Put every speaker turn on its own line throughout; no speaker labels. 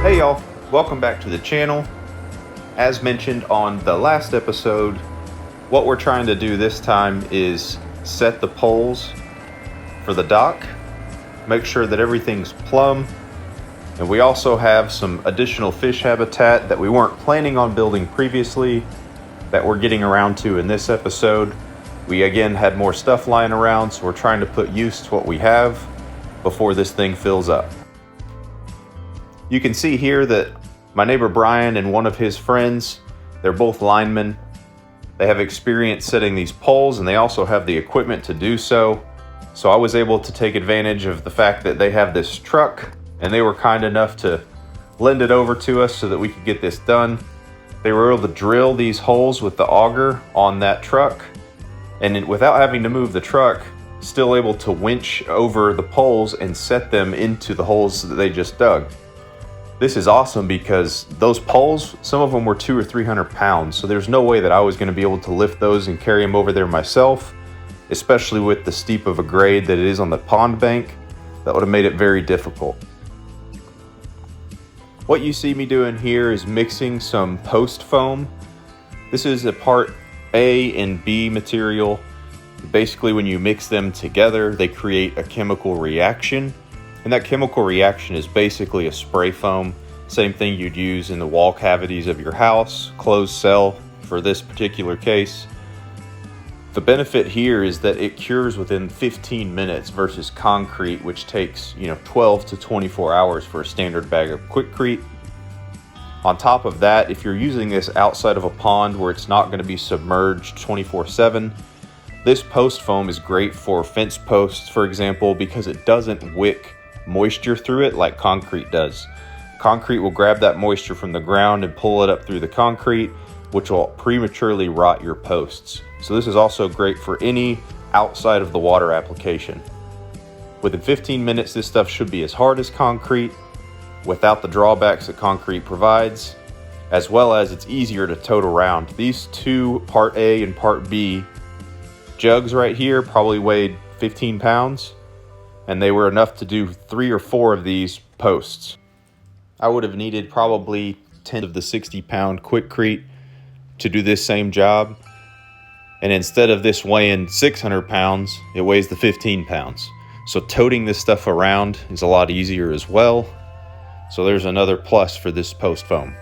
Hey y'all, welcome back to the channel. As mentioned on the last episode, what we're trying to do this time is set the poles for the dock, make sure that everything's plumb, and we also have some additional fish habitat that we weren't planning on building previously that we're getting around to in this episode. We again had more stuff lying around, so we're trying to put use to what we have before this thing fills up. You can see here that my neighbor Brian and one of his friends, they're both linemen. They have experience setting these poles and they also have the equipment to do so. So I was able to take advantage of the fact that they have this truck and they were kind enough to lend it over to us so that we could get this done. They were able to drill these holes with the auger on that truck, and without having to move the truck, still able to winch over the poles and set them into the holes that they just dug. This is awesome because those poles, some of them were 200 or 300 pounds, so there's no way that I was going to be able to lift those and carry them over there myself, especially with the steep of a grade that it is on the pond bank. That would have made it very difficult. What you see me doing here is mixing some post foam. This is a part A and B material. Basically, when you mix them together, they create a chemical reaction. And that chemical reaction is basically a spray foam, same thing you'd use in the wall cavities of your house, closed cell for this particular case. The benefit here is that it cures within 15 minutes versus concrete, which takes 12 to 24 hours for a standard bag of Quikrete. On top of that, if you're using this outside of a pond where it's not going to be submerged 24/7, this post foam is great for fence posts, for example, because it doesn't wick moisture through it like concrete does. Concrete will grab that moisture from the ground and pull it up through the concrete, which will prematurely rot your posts. So this is also great for any outside of the water application. Within 15 minutes, this stuff should be as hard as concrete without the drawbacks that concrete provides, as well as it's easier to tote around. These two part A and part B jugs right here probably weighed 15 pounds. And they were enough to do 3 or 4 of these posts. I would have needed probably 10 of the 60-pound Quikrete to do this same job. And instead of this weighing 600 pounds, it weighs the 15 pounds. So toting this stuff around is a lot easier as well. So there's another plus for this post foam.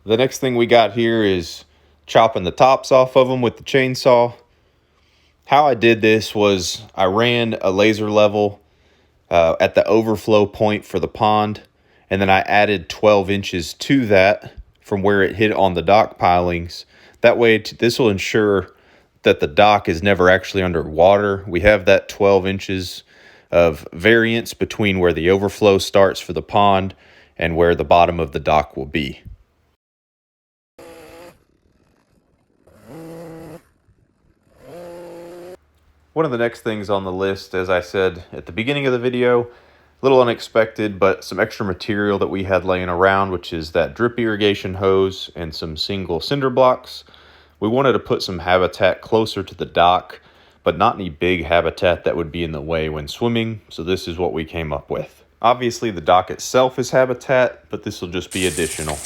The next thing we got here is chopping the tops off of them with the chainsaw. How I did this was I ran a laser level at the overflow point for the pond, and then I added 12 inches to that from where it hit on the dock pilings. That way, this will ensure that the dock is never actually underwater. We have that 12 inches of variance between where the overflow starts for the pond and where the bottom of the dock will be. One of the next things on the list, as I said at the beginning of the video, a little unexpected, but some extra material that we had laying around, which is that drip irrigation hose and some single cinder blocks. We wanted to put some habitat closer to the dock, but not any big habitat that would be in the way when swimming, so this is what we came up with. Obviously, the dock itself is habitat, but this will just be additional.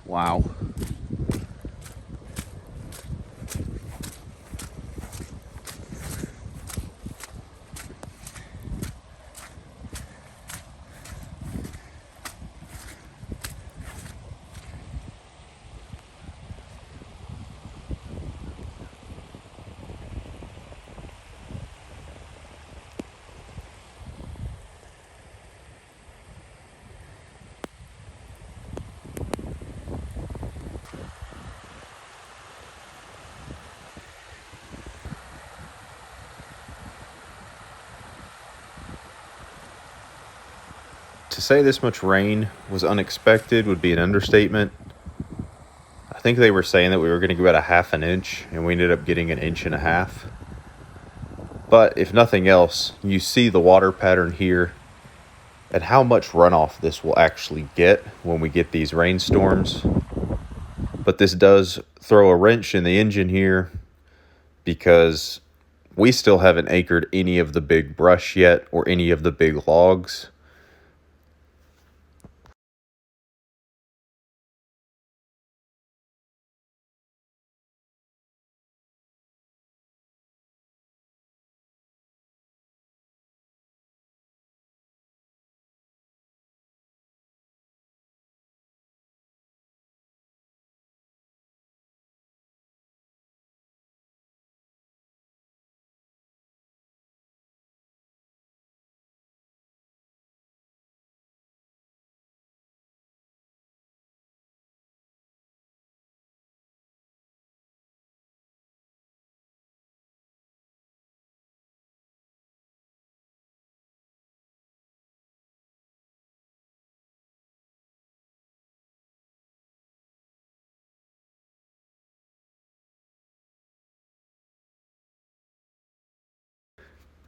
Wow. To say this much rain was unexpected would be an understatement. I think they were saying that we were going to get about a half an inch, and we ended up getting an inch and a half. But if nothing else, you see the water pattern here and how much runoff this will actually get when we get these rainstorms. But this does throw a wrench in the engine here because we still haven't acred any of the big brush yet or any of the big logs.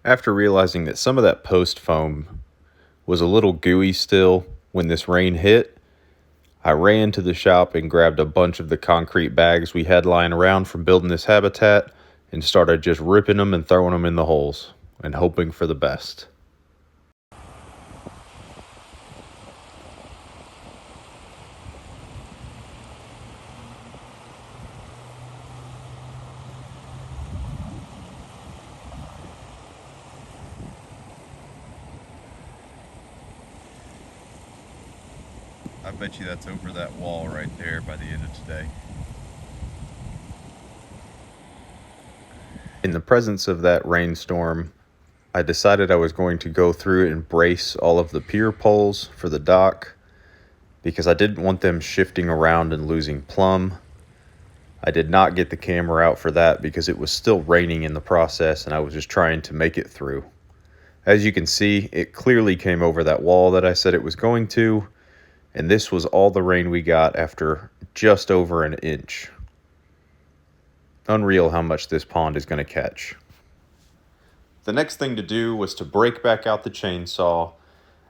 After realizing that some of that post foam was a little gooey still when this rain hit, I ran to the shop and grabbed a bunch of the concrete bags we had lying around from building this habitat and started just ripping them and throwing them in the holes and hoping for the best. I bet you that's over that wall right there by the end of today. In the presence of that rainstorm, I decided I was going to go through and brace all of the pier poles for the dock because I didn't want them shifting around and losing plumb. I did not get the camera out for that because it was still raining in the process and I was just trying to make it through. As you can see, it clearly came over that wall that I said it was going to, and this was all the rain we got after just over an inch. Unreal how much this pond is going to catch. The next thing to do was to break back out the chainsaw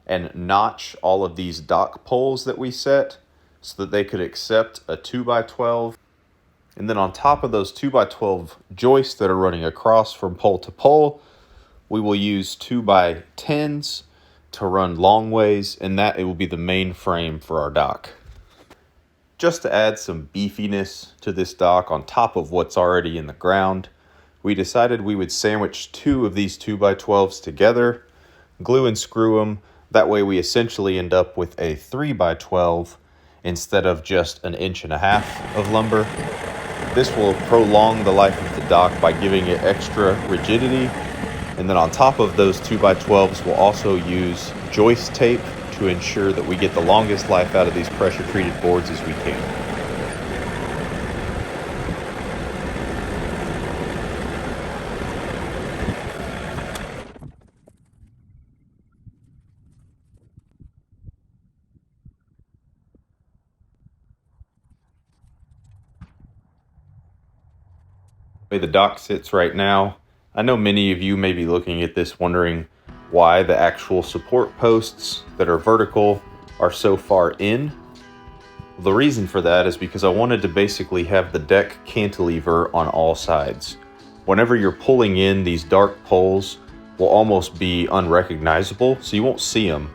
and notch all of these dock poles that we set so that they could accept a 2x12. And then on top of those 2x12 joists that are running across from pole to pole, we will use 2x10s to run long ways, and that it will be the main frame for our dock. Just to add some beefiness to this dock on top of what's already in the ground, we decided we would sandwich two of these 2x12s together, glue and screw them. That way we essentially end up with a 3x12 instead of just an inch and a half of lumber. This will prolong the life of the dock by giving it extra rigidity. And then on top of those 2x12s, we'll also use joist tape to ensure that we get the longest life out of these pressure treated boards as we can. The way the dock sits right now, I know many of you may be looking at this wondering why the actual support posts that are vertical are so far in. The reason for that is because I wanted to basically have the deck cantilever on all sides. Whenever you're pulling in, these dark poles will almost be unrecognizable, so you won't see them.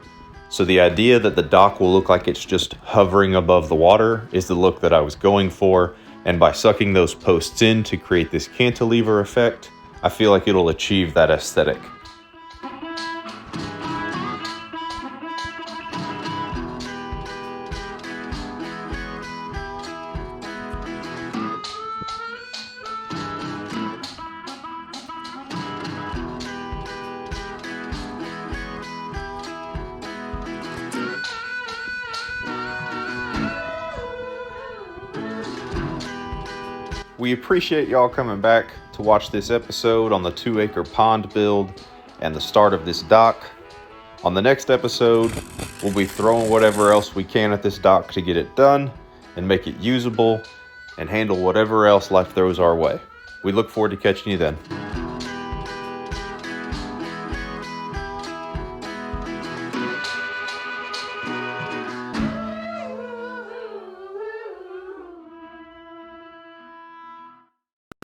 So the idea that the dock will look like it's just hovering above the water is the look that I was going for. And by sucking those posts in to create this cantilever effect, I feel like it'll achieve that aesthetic. We appreciate y'all coming back to watch this episode on the 2-acre pond build and the start of this dock. On the next episode, we'll be throwing whatever else we can at this dock to get it done and make it usable and handle whatever else life throws our way. We look forward to catching you then.